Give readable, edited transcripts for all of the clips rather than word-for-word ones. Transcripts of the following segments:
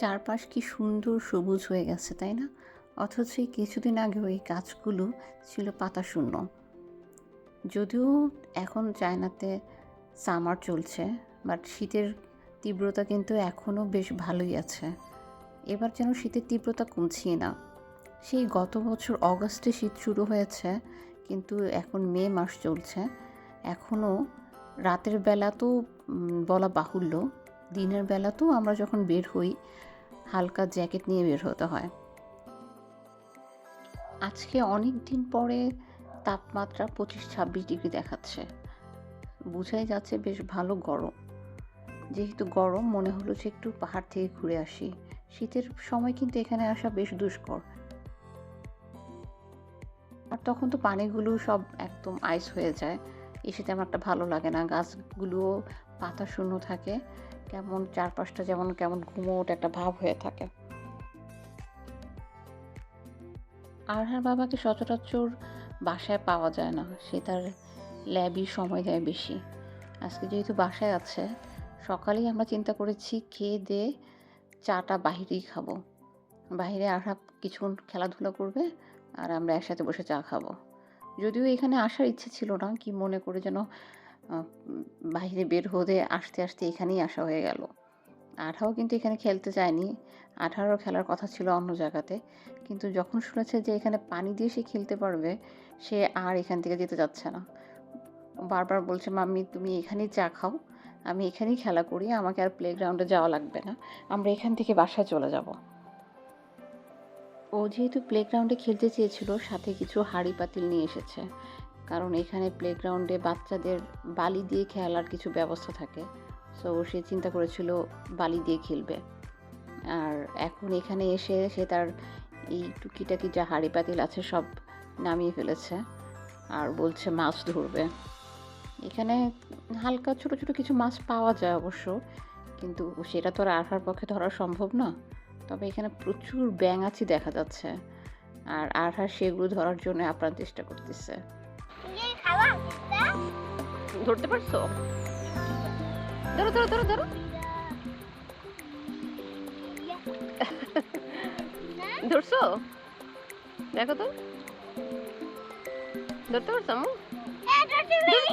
চারপাশ কি সুন্দর সবুজ হয়ে গেছে, তাই না? অথচ এই কিছুদিন আগেও এই গাছগুলো ছিল পাতাশূন্য। যদিও এখন চায়নাতে সামার চলছে, বাট শীতের তীব্রতা কিন্তু এখনও বেশ ভালোই আছে। এবার যেন শীতের তীব্রতা কমছেই না। সেই গত বছর অগাস্টে শীত শুরু হয়েছে, কিন্তু এখন মে মাস চলছে। এখনও রাতের বেলা তো বলা বাহুল্য, দিনের বেলা তো আমরা যখন বের হই হালকা জ্যাকেট নিয়ে বের হতে হয়। আজকে অনেক দিন পরে তাপমাত্রা 25-26 ডিগ্রি দেখাচ্ছে। বোঝাই যাচ্ছে বেশ ভালো গরম। যেহেতু গরম, মনে হলো যে একটু পাহাড় থেকে ঘুরে আসি। শীতের সময় কিন্তু এখানে আসা বেশ দুষ্কর। আর তখন তো পানিগুলো সব একদম আইস হয়ে যায়। এসে তেমন একটা ভালো লাগে না। গাছগুলোও পাতা শূন্য থাকে, কেমন চারপাশটা যেমন কেমন গুমোট একটা ভাব হয়ে থাকে। আরহার বাবাকে সচরাচর বাসায় পাওয়া যায় না, সে তার ল্যাবই সময় দেয় বেশি। আজকে যেহেতু বাসায় আছে, সকালেই আমরা চিন্তা করেছি খেয়ে দিয়ে চাটা বাহিরেই খাবো। বাহিরে আরহা কিছুক্ষণ খেলাধুলা করবে আর আমরা একসাথে বসে চা খাবো। যদিও এখানে আসার ইচ্ছে ছিল না, কি মনে করে যেন বাহিরে বের হতে আসতে আসতে এখানেই আসা হয়ে গেল। আঠাও কিন্তু এখানে খেলতে চায়নি, আঠারও খেলার কথা ছিল অন্য জায়গাতে, কিন্তু যখন শুনেছে যে এখানে পানি দিয়ে সে খেলতে পারবে, সে আর এখান থেকে যেতে যাচ্ছে না। বারবার বলছে, মাম্মি তুমি এখানেই চা খাও, আমি এখানেই খেলা করি, আমাকে আর প্লেগ্রাউন্ডে যাওয়া লাগবে না, আমরা এখান থেকে বাসায় চলে যাব। ও যেহেতু প্লেগ্রাউন্ডে খেলতে চেয়েছিল, সাথে কিছু হাঁড়ি পাতিল নিয়ে এসেছে, কারণ এখানে প্লেগ্রাউন্ডে বাচ্চাদের বালি দিয়ে খেলার কিছু ব্যবস্থা থাকে। সো সে চিন্তা করেছিল বালি দিয়ে খেলবে। আর এখন এখানে এসে সে তার এই টুকিটাকি যা হাঁড়ি পাতিল আছে সব নামিয়ে ফেলেছে আর বলছে মাছ ধরবে। এখানে হালকা ছোট ছোট কিছু মাছ পাওয়া যায় অবশ্য, কিন্তু সেটা তো আর আরহার পক্ষে ধরা সম্ভব না। তবে এখানে প্রচুর ব্যাঙাচি দেখা যাচ্ছে, আর আরহা সেগুলো ধরার জন্য আপ্রাণ চেষ্টা করতেছে। ধরতে পারছো? ধরো ধরো ধরো ধরো। ধরছো? দেখো তো, ধরতে পারছো আম্মু?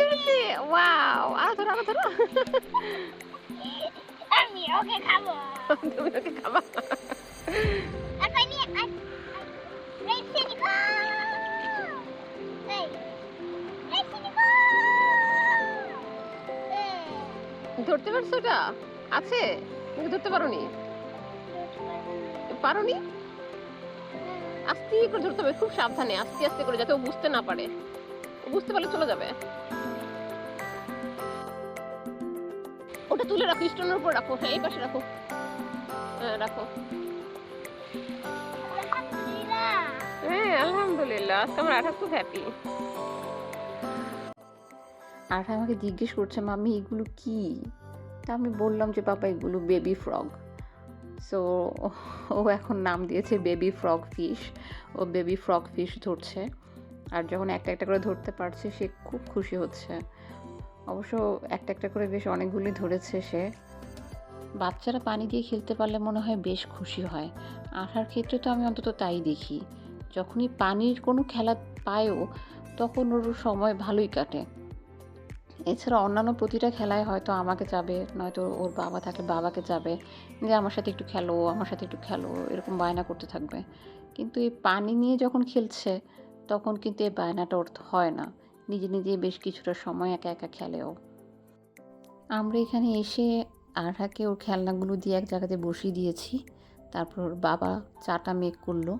ধরতে, ওয়াও! আরো ধরো আরো ধরো। আমি ওকে খাবো। তুমি ওকে খাবা? ধরতে পারছো? ওটা আছে, তুমি ধরতে পারোনি? পারোনি? আস্তে করে ধরতে হবে, খুব সাবধানে, আস্তে আস্তে করে, যাতে ও বুঝতে না পারে। ও বুঝতে পারলে চলে যাবে। ওটা তুলে রাখো, স্টোনের উপর রাখো। হ্যাঁ, এই পাশে রাখো। হ্যাঁ, রাখো। হ্যাঁ, আলহামদুলিল্লাহ, আজকে আমার আঠা খুব হ্যাপি। আঠা আমাকে জিজ্ঞেস করছে, মাম্মি এগুলো কি? তা আমি বললাম যে বাবা এগুলো বেবি ফ্রগ। সো ও এখন নাম দিয়েছে বেবি ফ্রগ ফিশ। ও বেবি ফ্রগ ফিশ ধরছে, আর যখন একটা একটা করে ধরতে পারছে সে খুব খুশি হচ্ছে। অবশ্য একটা একটা করে বেশ অনেকগুলি ধরেছে সে। বাচ্চারা পানি দিয়ে খেলতে পারলে মনে হয় বেশ খুশি হয়। আঠার ক্ষেত্রে তো আমি অন্তত তাই দেখি, যখনই পানির কোনো খেলা পায়ও তখন ওর সময় ভালোই কাটে। এছাড়া অন্যান্য প্রতিটা খেলায় হয়তো আমাকে যাবে, নয়তো ওর বাবা থাকলে বাবাকে যাবে, যে আমার সাথে একটু খেলো, আমার সাথে একটু খেলো, এরকম বায়না করতে থাকবে। কিন্তু এই পানি নিয়ে যখন খেলছে তখন কিন্তু এই বায়নাটা ওর হয় না, নিজে নিজে বেশ কিছুটা সময় একা একা খেলেও। আমরা এখানে এসে আরহাকে ওর খেলনাগুলো দিয়ে এক জায়গাতে বসিয়ে দিয়েছি, তারপর ওর বাবা চাটা মেক করলো।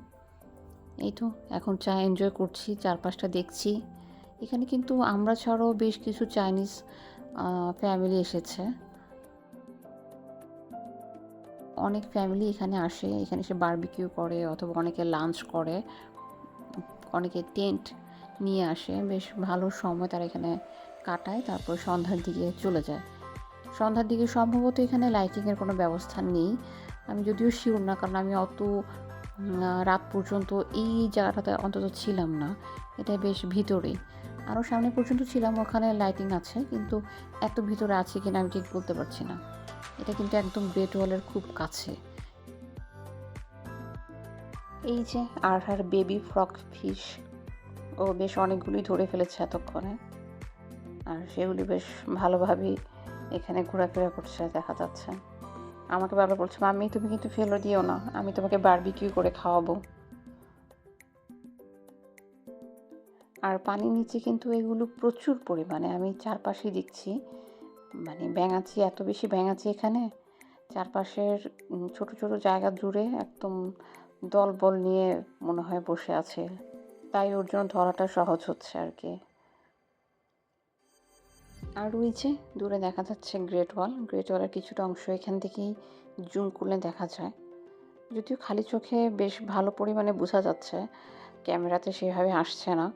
এই তো এখন চা এনজয় করছি, চারপাশটা দেখছি। এখানে কিন্তু আমরা ছাড়াও বেশ কিছু চাইনিজ ফ্যামিলি এসেছে। অনেক ফ্যামিলি এখানে আসে, এখানে এসে বারবিকিউ করে অথবা অনেকে লাঞ্চ করে, অনেকে টেন্ট নিয়ে আসে, বেশ ভালো সময় তারা এখানে কাটায়, তারপর সন্ধ্যার দিকে চলে যায়। সন্ধ্যার দিকে সম্ভবত এখানে লাইটিংয়ের কোনো ব্যবস্থা নেই, আমি যদিও শিওর না, কারণ আমি অত রাত পর্যন্ত এই জায়গাটাতে অন্তত ছিলাম না। এটা বেশ ভিতরেই, আরও সামনে পর্যন্ত ছিলাম, ওখানে লাইটিং আছে, কিন্তু এত ভিতরে আছে কিনা আমি ঠিক বলতে পারছি না। এটা কিন্তু একদম গ্রেট ওয়ালের খুব কাছে, এই যে আর বেবি ফ্রগ ফিশ, ও বেশ অনেকগুলোই ধরে ফেলেছে এতক্ষণে। আর সেগুলি বেশ ভালোভাবেই এখানে ঘোরাফেরা করছে দেখা যাচ্ছে। আমাকে বারবার বলছে, মাম্মি তুমি কিন্তু ফেলে দিও না, আমি তোমাকে বারবিকিউ করে খাওয়াবো। আর পানির নিচে কিন্তু এগুলো প্রচুর পরিমাণে, আমি চারপাশে দেখছি মানে ব্যাঙাচি, এত বেশি ব্যাঙাচি এখানে। চারপাশের ছোট ছোট জায়গা জুড়ে একদম দলবল নিয়ে মনে হয় বসে আছে, তাই ওর জন্য ধরাটা সহজ হচ্ছে আর কি। আর ওই যে দূরে দেখা যাচ্ছে গ্রেট ওয়ালের কিছুটা অংশ এখান থেকেই জুম করলে দেখা যায়। যদিও খালি চোখে বেশ ভালো পরিমাণে বোঝা যাচ্ছে, ক্যামেরাতে সেভাবে আসছে না।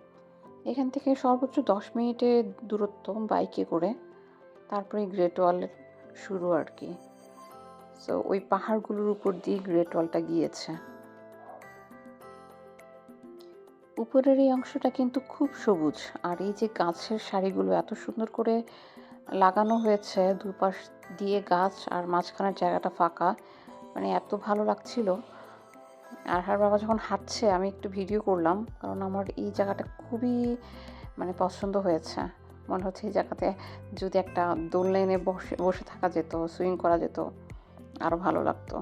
এখান থেকে সর্বোচ্চ 10 মিনিটের দূরত্ব বাইকে করে, তারপরে গ্রেট ওয়াল শুরু আর কি। সো ওই পাহাড়গুলোর উপর দিয়ে গ্রেট ওয়ালটা গিয়েছে। উপরের এই অংশটা কিন্তু খুব সবুজ, আর এই যে গাছের সারিগুলো এত সুন্দর করে লাগানো হয়েছে, দুপাশ দিয়ে গাছ আর মাঝখানের জায়গাটা ফাঁকা, মানে এত ভালো লাগছিল। আর বাবা যখন হাঁটছে আমি একটু ভিডিও করলাম, কারণ আমার এই জায়গাটা খুবই মানে পছন্দ হয়েছে। মনে হচ্ছে এই জায়গাতে যদি একটা দোলনায় বসে বসে থাকা যেত, সুইং করা যেত, আরও ভালো লাগতো।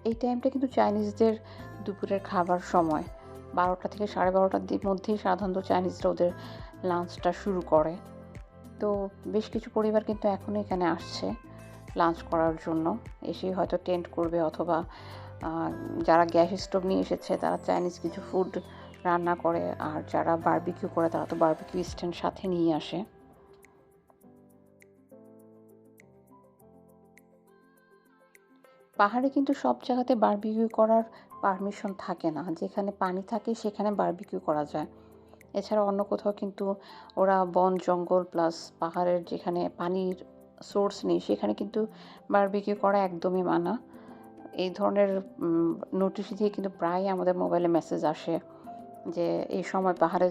এই টাইমটা কিন্তু চাইনিজদের দুপুরের খাবার সময়, 12টা থেকে 12:30টার মধ্যেই সাধারণত চাইনিজরা ওদের লাঞ্চটা শুরু করে। তো বেশ কিছু পরিবার কিন্তু এখনও এখানে আসছে লাঞ্চ করার জন্য, এসেই হয়তো টেন্ট করবে, অথবা যারা গ্যাস স্টোভ নিয়ে এসেছে তারা চাইনিজ কিছু ফুড রান্না করে, আর যারা বারবিকিউ করে তারা তো বারবিকিউ স্ট্যান্ড সাথে নিয়ে আসে। পাহাড়ে কিন্তু সব জায়গাতে বারবিকিউ করার পারমিশন থাকে না, যেখানে পানি থাকে সেখানে বারবিকিউ করা যায়। এছাড়া অন্য কোথাও কিন্তু ওরা বন জঙ্গল প্লাস পাহাড়ের যেখানে পানির সোর্স নেই সেখানে কিন্তু বারবিকিউ করা একদমই মানা। এই ধরনের নোটিশ দিয়ে কিন্তু প্রায় আমাদের মোবাইলে মেসেজ আসে যে এই সময় পাহাড়ে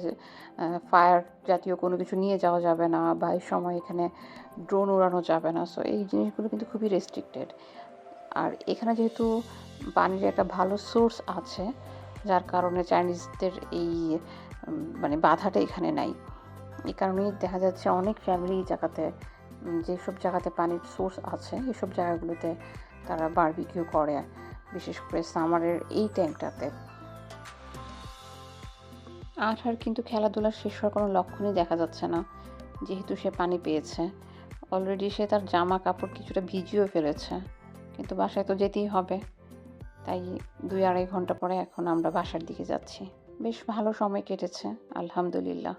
ফায়ার জাতীয় কোনো কিছু নিয়ে যাওয়া যাবে না, বা এই সময় এখানে ড্রোন উড়ানো যাবে না। সো এই জিনিসগুলো কিন্তু খুবই রেস্ট্রিক্টেড। আর এখানে যেহেতু পানির একটা ভালো সোর্স আছে, যার কারণে চাইনিজদের এই মানে বাধাটা এখানে নাই। এই কারণেই দেখা যাচ্ছে অনেক ফ্যামিলি এই জায়গাতে, যেসব জায়গাতে পানির সোর্স আছে এসব জায়গাগুলোতে তারা বারবিকিউ করে, বিশেষ করে সামারের এই টাইমটাতে। আর কিন্তু খেলাধুলা শেষ হওয়ার কোনো লক্ষণই দেখা যাচ্ছে না, যেহেতু সে পানি পেয়েছে। অলরেডি সে তার জামা কাপড় কিছুটা ভিজিয়েও ফেলেছে, কিন্তু বাসায় তো যেতেই হবে। তাই 2-2.5 ঘন্টা পরে এখন আমরা বাসার দিকে যাচ্ছি। বেশ ভালো সময় কেটেছে, আলহামদুলিল্লাহ।